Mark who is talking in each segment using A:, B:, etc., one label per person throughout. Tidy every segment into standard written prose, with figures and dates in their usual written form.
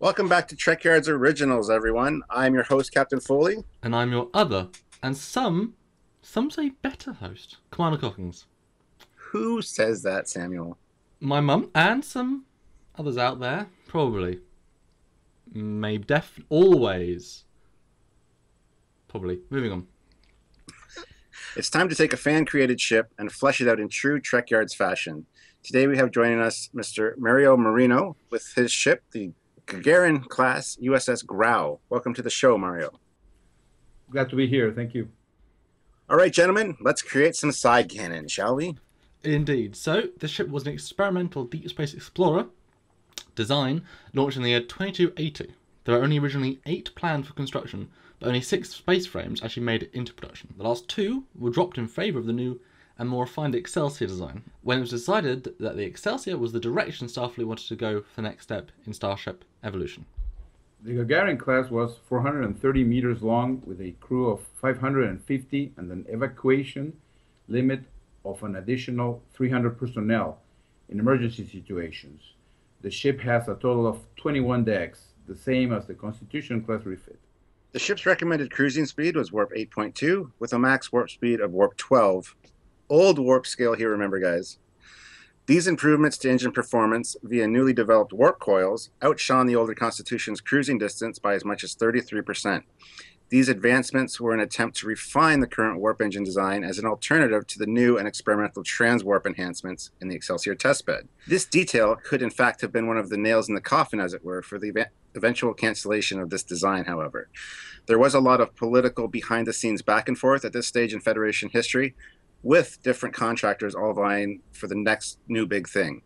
A: Welcome back to Trekyards Originals, everyone. I'm your host, Captain Foley.
B: And I'm your other, and some say better host, Commander Cockings.
A: Who says that, Samuel?
B: My mum and some others out there, probably. Maybe, always. Probably. Moving on.
A: It's time to take a fan-created ship and flesh it out in true Trekyards fashion. Today we have joining us Mr. Mario Merino with his ship, the Gagarin-class USS GRAU. Welcome to the show, Mario.
C: Glad to be here. Thank you.
A: All right, gentlemen, let's create some side cannon, shall we?
B: Indeed. So, the ship was an experimental deep space explorer design launched in the year 2280. There were only originally 8 planned for construction, but only 6 space frames actually made it into production. The last 2 were dropped in favour of the new and more refined Excelsior design, when it was decided that the Excelsior was the direction Starfleet wanted to go for the next step in Starship evolution.
C: The Gagarin class was 430 meters long with a crew of 550 and an evacuation limit of an additional 300 personnel in emergency situations. The ship has a total of 21 decks, the same as the Constitution class refit.
A: The ship's recommended cruising speed was warp 8.2 with a max warp speed of warp 12. Old warp scale here, remember, guys. These improvements to engine performance via newly developed warp coils outshone the older Constitution's cruising distance by as much as 33%. These advancements were an attempt to refine the current warp engine design as an alternative to the new and experimental transwarp enhancements in the Excelsior testbed. This detail could in fact have been one of the nails in the coffin, as it were, for the eventual cancellation of this design, however. There was a lot of political behind-the-scenes back and forth at this stage in Federation history, with different contractors all vying for the next new big thing.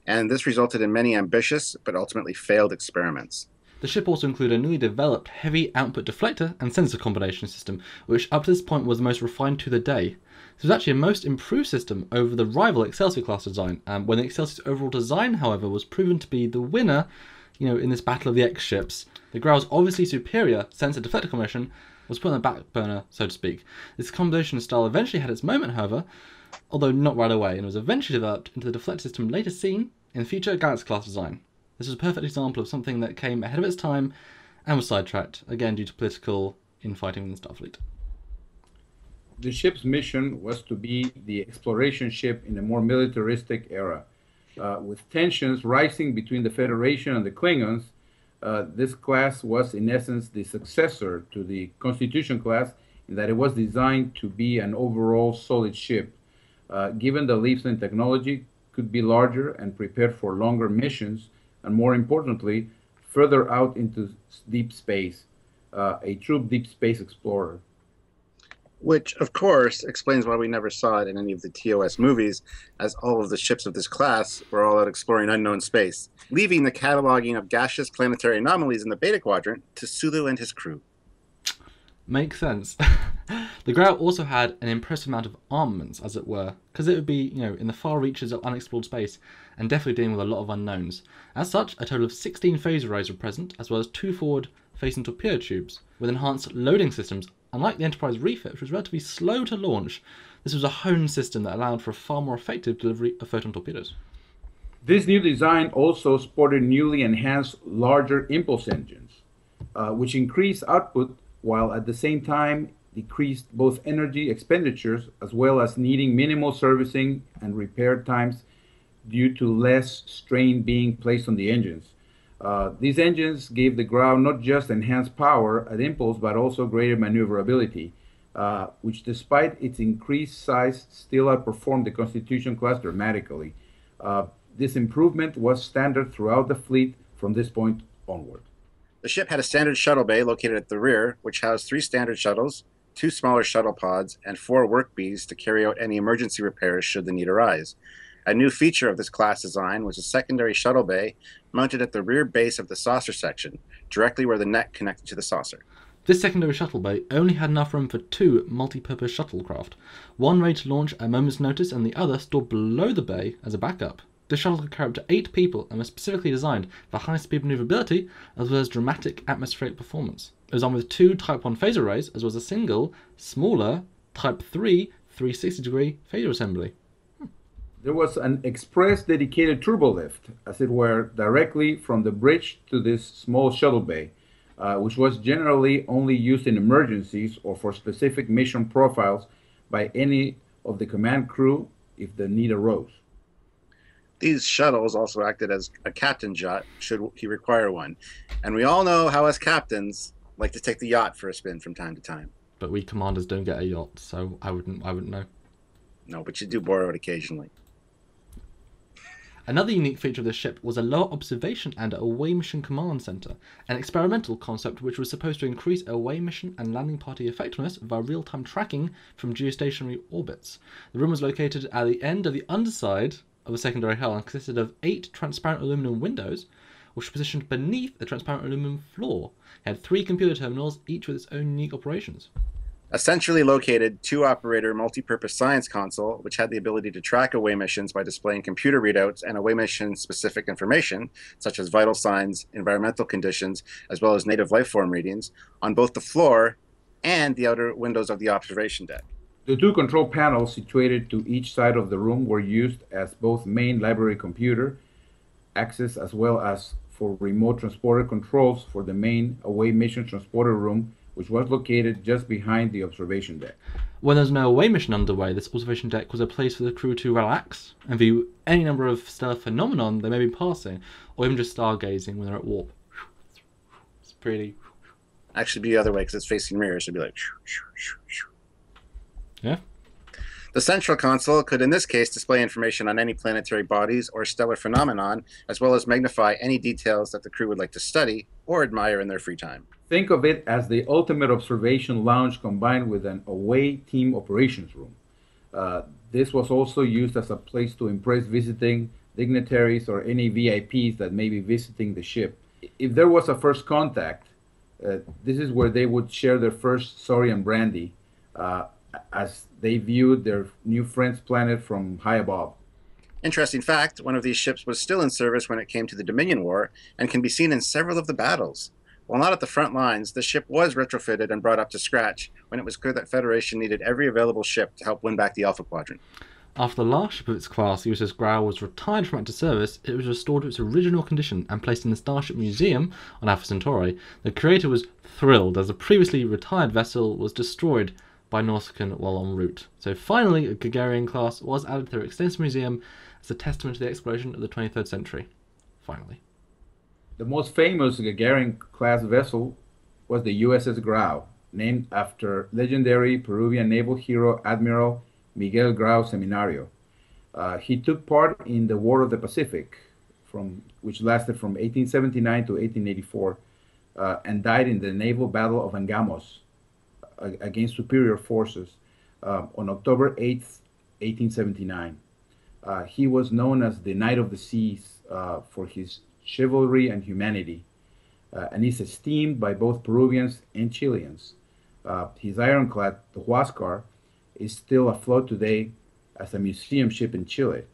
A: And this resulted in many ambitious but ultimately failed experiments.
B: The ship also included a newly developed heavy output deflector and sensor combination system, which up to this point was the most refined to the day. This was actually a most improved system over the rival Excelsior class design, when the Excelsior's overall design, however, was proven to be the winner, in this battle of the X ships. The Grau's obviously superior sensor deflector combination was put on the back burner, so to speak. This combination style eventually had its moment, however, although not right away, and was eventually developed into the deflector system later seen in future Galaxy class design. This is a perfect example of something that came ahead of its time and was sidetracked, again due to political infighting within Starfleet.
C: The ship's mission was to be the exploration ship in a more militaristic era. With tensions rising between the Federation and the Klingons, this class was in essence the successor to the Constitution class in that it was designed to be an overall solid ship. Given the leaps in technology, could be larger and prepared for longer missions, and more importantly, further out into deep space, a true deep space explorer.
A: Which, of course, explains why we never saw it in any of the TOS movies, as all of the ships of this class were all out exploring unknown space, leaving the cataloging of gaseous planetary anomalies in the Beta Quadrant to Sulu and his crew.
B: Makes sense. The Grau also had an impressive amount of armaments, as it were, because it would be, in the far reaches of unexplored space, and definitely dealing with a lot of unknowns. As such, a total of 16 phaser arrays were present, as well as 2 forward-facing torpedo tubes, with enhanced loading systems. Unlike the Enterprise refit, which was relatively slow to launch, this was a honed system that allowed for a far more effective delivery of photon torpedoes.
C: This new design also sported newly enhanced larger impulse engines, which increased output while at the same time decreased both energy expenditures as well as needing minimal servicing and repair times due to less strain being placed on the engines. These engines gave the Grau not just enhanced power at impulse, but also greater maneuverability, which despite its increased size still outperformed the Constitution class dramatically. This improvement was standard throughout the fleet from this point onward.
A: The ship had a standard shuttle bay located at the rear, which housed 3 standard shuttles, 2 smaller shuttle pods, and 4 work bees to carry out any emergency repairs should the need arise. A new feature of this class design was a secondary shuttle bay mounted at the rear base of the saucer section, directly where the neck connected to the saucer.
B: This secondary shuttle bay only had enough room for 2 multi-purpose shuttlecraft, one ready to launch at a moment's notice and the other stored below the bay as a backup. The shuttle could carry up to 8 people and was specifically designed for high-speed maneuverability as well as dramatic atmospheric performance. It was armed with 2 Type 1 phaser arrays as well as a single, smaller, Type 3 360-degree phaser assembly.
C: There was an express dedicated turbolift, as it were, directly from the bridge to this small shuttle bay, which was generally only used in emergencies or for specific mission profiles by any of the command crew if the need arose.
A: These shuttles also acted as a captain's yacht should he require one. And we all know how us captains like to take the yacht for a spin from time to time.
B: But we commanders don't get a yacht, so I wouldn't know.
A: No, but you do borrow it occasionally.
B: Another unique feature of the ship was a lower observation and away mission command center, an experimental concept which was supposed to increase away mission and landing party effectiveness via real-time tracking from geostationary orbits. The room was located at the end of the underside of a secondary hull and consisted of 8 transparent aluminum windows, which were positioned beneath a transparent aluminum floor. It had 3 computer terminals, each with its own unique operations.
A: A centrally located 2-operator multi-purpose science console, which had the ability to track away missions by displaying computer readouts and away mission-specific information, such as vital signs, environmental conditions, as well as native life form readings, on both the floor and the outer windows of the observation deck.
C: The 2 control panels situated to each side of the room were used as both main library computer access as well as for remote transporter controls for the main away mission transporter room, which was located just behind the observation deck.
B: When there's no away mission underway, this observation deck was a place for the crew to relax and view any number of stellar phenomenon they may be passing, or even just stargazing when they're at warp. It's pretty.
A: Actually, be the other way because it's facing mirrors. It'd be like.
B: Yeah.
A: The central console could, in this case, display information on any planetary bodies or stellar phenomenon, as well as magnify any details that the crew would like to study or admire in their free time.
C: Think of it as the ultimate observation lounge combined with an away team operations room. This was also used as a place to impress visiting dignitaries or any VIPs that may be visiting the ship. If there was a first contact, this is where they would share their first sorry and brandy as they viewed their new friend's planet from high above.
A: Interesting fact, one of these ships was still in service when it came to the Dominion War and can be seen in several of the battles. While not at the front lines, the ship was retrofitted and brought up to scratch when it was clear that Federation needed every available ship to help win back the Alpha Quadrant.
B: After the last ship of its class, the USS GRAU, was retired from active service, it was restored to its original condition and placed in the Starship Museum on Alpha Centauri. The creator was thrilled as the previously retired vessel was destroyed by Nausicaan while en route. So finally, a Gagarin class was added to their extensive museum as a testament to the exploration of the 23rd century. Finally.
C: The most famous Gagarin-class vessel was the USS GRAU, named after legendary Peruvian naval hero Admiral Miguel Grau Seminario. He took part in the War of the Pacific, which lasted from 1879 to 1884, and died in the naval battle of Angamos against superior forces on October 8th, 1879. He was known as the Knight of the Seas for his chivalry and humanity, and is esteemed by both Peruvians and Chileans. His ironclad, the Huáscar, is still afloat today as a museum ship in Chile.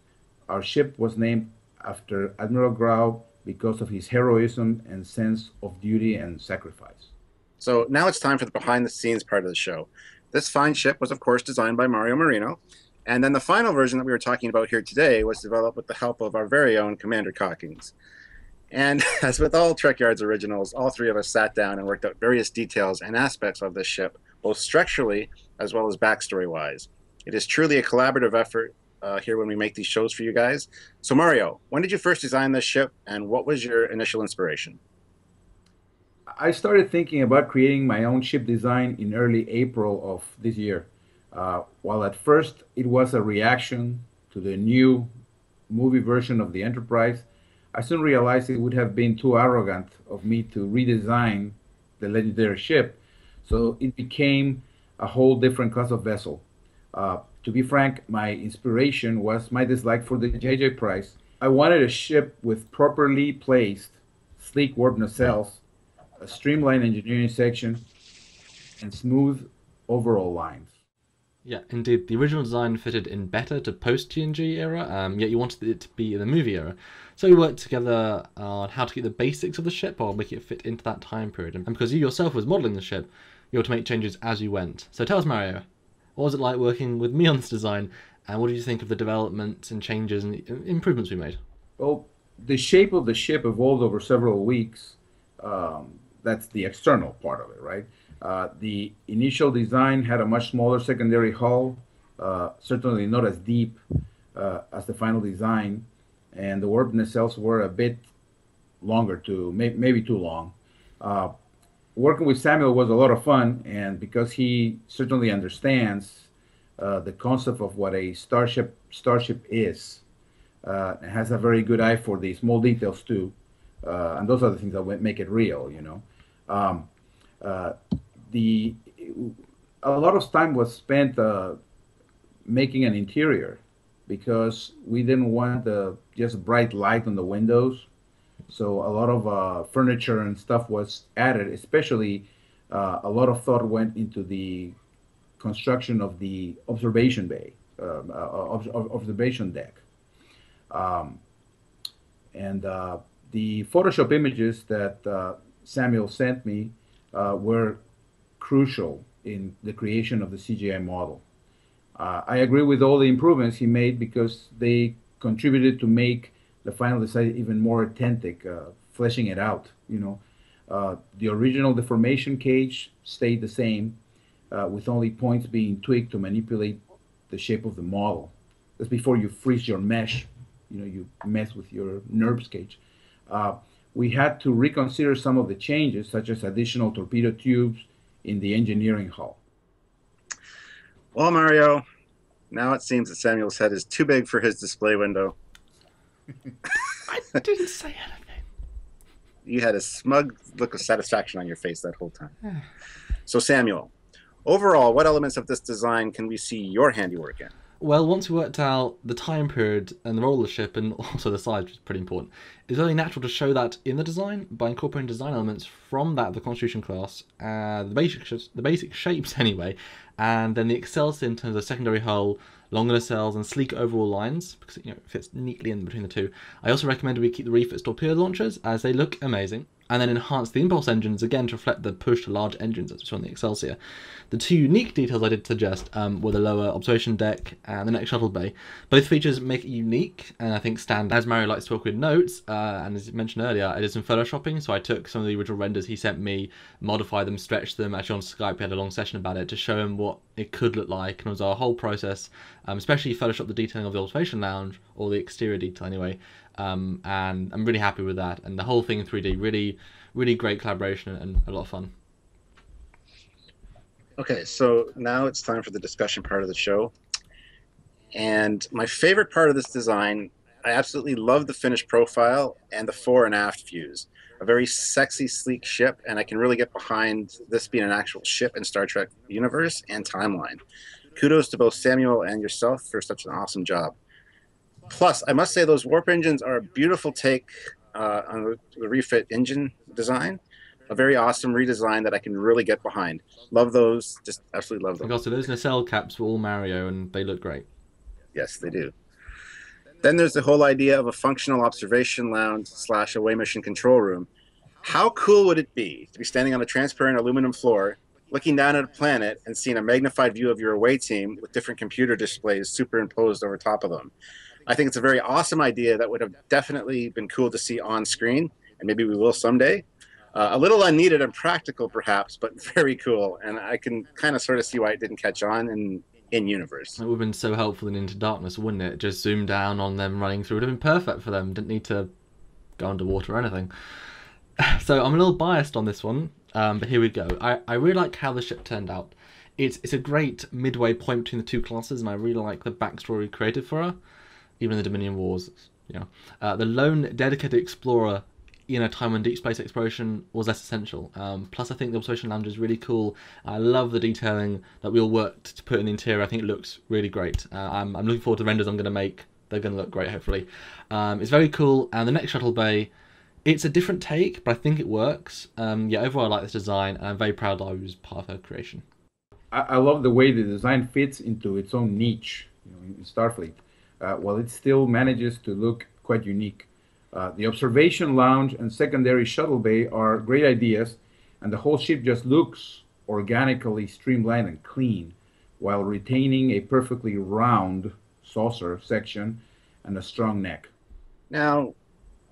C: Our ship was named after Admiral Grau because of his heroism and sense of duty and sacrifice.
A: So now it's time for the behind-the-scenes part of the show. This fine ship was, of course, designed by Mario Merino, and then the final version that we were talking about here today was developed with the help of our very own Commander Cockings. And as with all Trekyards originals, all 3 of us sat down and worked out various details and aspects of this ship, both structurally as well as backstory-wise. It is truly a collaborative effort here when we make these shows for you guys. So Mario, when did you first design this ship, and what was your initial inspiration?
C: I started thinking about creating my own ship design in early April of this year. While at first it was a reaction to the new movie version of the Enterprise, I soon realized it would have been too arrogant of me to redesign the legendary ship, so it became a whole different class of vessel. To be frank, my inspiration was my dislike for the J.J. Price. I wanted a ship with properly placed, sleek warp nacelles, a streamlined engineering section, and smooth overall lines.
B: Yeah, indeed. The original design fitted in better to post-TNG era, yet you wanted it to be in the movie era. So we worked together on how to get the basics of the ship while making it fit into that time period. And because you yourself was modelling the ship, you had to make changes as you went. So tell us, Mario, what was it like working with me on this design, And what do you think of the developments and changes and improvements we made?
C: Well, the shape of the ship evolved over several weeks. That's the external part of it, right? The initial design had a much smaller secondary hull, certainly not as deep as the final design, and the warp nacelles were a bit longer too, maybe too long. Uh, Working with Samuel was a lot of fun, and because he certainly understands the concept of what a starship is, and has a very good eye for the small details too, and those are the things that make it real, you know. Um, uh, the A lot of time was spent making an interior because we didn't want just bright light on the windows. So a lot of furniture and stuff was added, especially a lot of thought went into the construction of the observation bay, observation deck. Um, and the Photoshop images that Samuel sent me were crucial in the creation of the CGI model. I agree with all the improvements he made because they contributed to make the final design even more authentic, fleshing it out. You know, the original deformation cage stayed the same, with only points being tweaked to manipulate the shape of the model. That's before you freeze your mesh. You know, you mess with your NURBS cage. We had to reconsider some of the changes, such as additional torpedo tubes in the engineering hull.
A: Well, Mario, now it seems that Samuel's head is too big for his display window.
B: I didn't say anything.
A: You had a smug look of satisfaction on your face that whole time. So, Samuel, overall, what elements of this design can we see your handiwork in?
B: Well, once we worked out the time period and the role of the ship and also the size, which is pretty important, it's only natural to show that in the design by incorporating design elements from that of the Constitution class, the basic shapes anyway, and then the Excelsior in terms of secondary hull, longer nacelles, and sleek overall lines, because it fits neatly in between the two. I also recommend we keep the refits torpedo launchers as they look amazing, and then enhance the impulse engines again to reflect the push to large engines as we saw on the Excelsior. The two unique details I did suggest were the lower observation deck and the next shuttle bay. Both features make it unique and I think stand, as Mario likes to talk with notes, and as mentioned earlier, I did some photoshopping, so I took some of the original renders he sent me, modified them, stretched them. Actually on Skype we had a long session about it to show him what it could look like, and it was our whole process, especially Photoshop the detailing of the observation lounge, or the exterior detail anyway, and I'm really happy with that, and the whole thing in 3D, really great collaboration and a lot of fun.
A: Okay, so now it's time for the discussion part of the show. And my favorite part of this design, I absolutely love the finished profile and the fore and aft views. A very sexy, sleek ship, and I can really get behind this being an actual ship in Star Trek universe and timeline. Kudos to both Samuel and yourself for such an awesome job. Plus, I must say those warp engines are a beautiful take on the refit engine design. A very awesome redesign that I can really get behind. Love those, just absolutely love them.
B: And also those nacelle caps were all Mario and they look great.
A: Yes, they do. Then there's the whole idea of a functional observation lounge / away mission control room. How cool would it be to be standing on a transparent aluminum floor, looking down at a planet and seeing a magnified view of your away team with different computer displays superimposed over top of them? I think it's a very awesome idea that would have definitely been cool to see on screen, and maybe we will someday. A little unneeded and practical, perhaps, but very cool. And I can kind of sort of see why it didn't catch on in universe.
B: It would have been so helpful in Into Darkness, wouldn't it? Just zoom down on them running through. It would have been perfect for them. Didn't need to go underwater or anything. So I'm a little biased on this one, but here we go. I really like how the ship turned out. It's a great midway point between the two classes, and I really like the backstory created for her, even in the Dominion Wars. The lone dedicated explorer in a time when deep space exploration was less essential. Plus, I think the observation lounge is really cool. I love the detailing that we all worked to put in the interior. I think it looks really great. I'm looking forward to the renders I'm going to make. They're going to look great, hopefully. It's very cool. And the next Shuttle Bay, it's a different take, but I think it works. Overall, I like this design, and I'm very proud that I was part of her creation.
C: I love the way the design fits into its own niche, in Starfleet, while it still manages to look quite unique. The observation lounge and secondary shuttle bay are great ideas, and the whole ship just looks organically streamlined and clean, while retaining a perfectly round saucer section and a strong neck.
A: Now,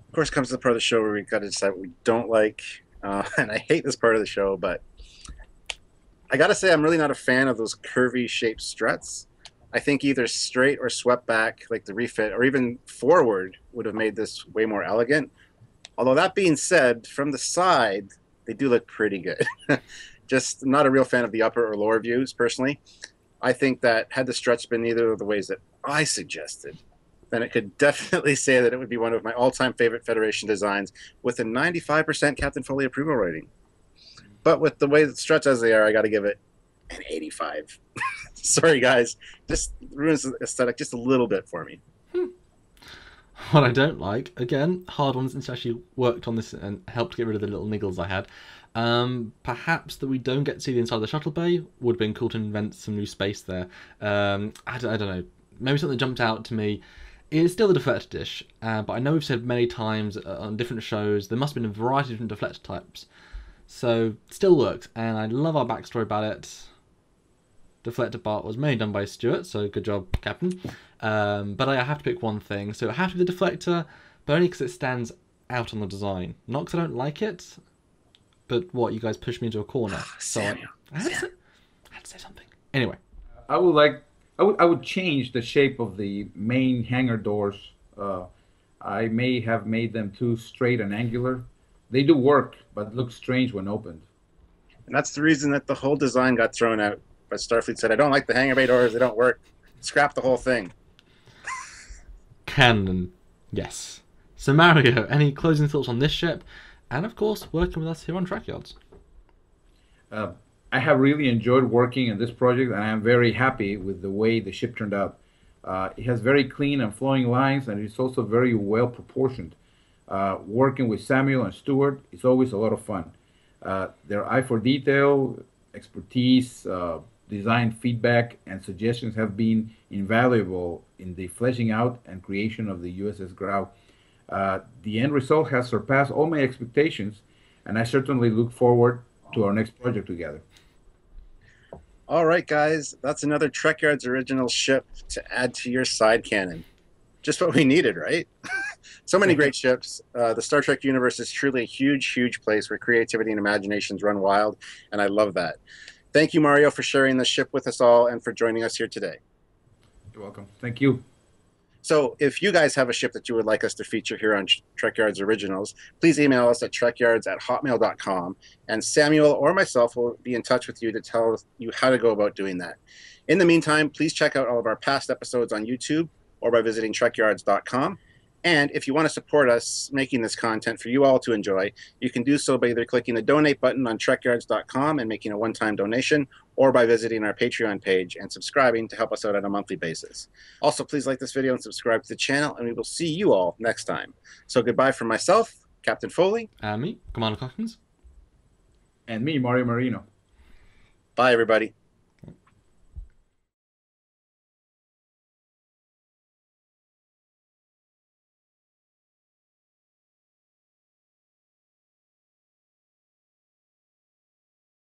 A: of course, comes the part of the show where we got to decide what we don't like. And I hate this part of the show, but I got to say I'm really not a fan of those curvy shaped struts. I think either straight or swept back, like the refit, or even forward would have made this way more elegant. Although that being said, from the side, they do look pretty good. Just not a real fan of the upper or lower views, personally. I think that had the struts been either of the ways that I suggested, then it could definitely say that it would be one of my all-time favorite Federation designs with a 95% Captain Foley approval rating. But with the way the struts as they are, I got to give it an 85. Sorry, guys. Just ruins the aesthetic just a little bit for me.
B: What I don't like, again, hard ones since I actually worked on this and helped get rid of the little niggles I had. Perhaps that we don't get to see the inside of the Shuttle Bay. Would have been cool to invent some new space there. I don't know. Maybe something jumped out to me. It's still the deflector dish, but I know we've said many times on different shows there must have been a variety of different deflector types. So, still worked, and I love our backstory about it. Deflector part was mainly done by Stuart, so good job, Captain. But I have to pick one thing, so it has to be the deflector, but only because it stands out on the design. Not because I don't like it, but what, you guys pushed me into a corner. So I had to say something. Anyway.
C: I would change the shape of the main hangar doors. I may have made them too straight and angular. They do work, but look strange when opened.
A: And that's the reason that the whole design got thrown out. But Starfleet said, I don't like the hangar bay doors, they don't work. Scrap the whole thing.
B: Canon, yes. So Mario, any closing thoughts on this ship? And of course, working with us here on Trekyards.
C: I have really enjoyed working on this project, and I am very happy with the way the ship turned out. It has very clean and flowing lines, and it's also very well proportioned. Working with Samuel and Stuart is always a lot of fun. Their eye for detail, expertise, design feedback, and suggestions have been invaluable in the fleshing out and creation of the USS GRAU. The end result has surpassed all my expectations, and I certainly look forward to our next project together.
A: All right, guys, that's another Trekyards original ship to add to your side canon. Just what we needed, right? So many great ships. The Star Trek universe is truly a huge, huge place where creativity and imaginations run wild, and I love that. Thank you, Mario, for sharing this ship with us all and for joining us here today.
C: You're welcome. Thank you.
A: So if you guys have a ship that you would like us to feature here on Trekyards Originals, please email us at trekyards@hotmail.com, and Samuel or myself will be in touch with you to tell you how to go about doing that. In the meantime, please check out all of our past episodes on YouTube or by visiting trekyards.com. And if you want to support us making this content for you all to enjoy, you can do so by either clicking the donate button on trekyards.com and making a one-time donation, or by visiting our Patreon page and subscribing to help us out on a monthly basis. Also, please like this video and subscribe to the channel, and we will see you all next time. So goodbye from myself, Captain Foley.
B: And me, Commander Cockins.
C: And me, Mario Merino.
A: Bye, everybody.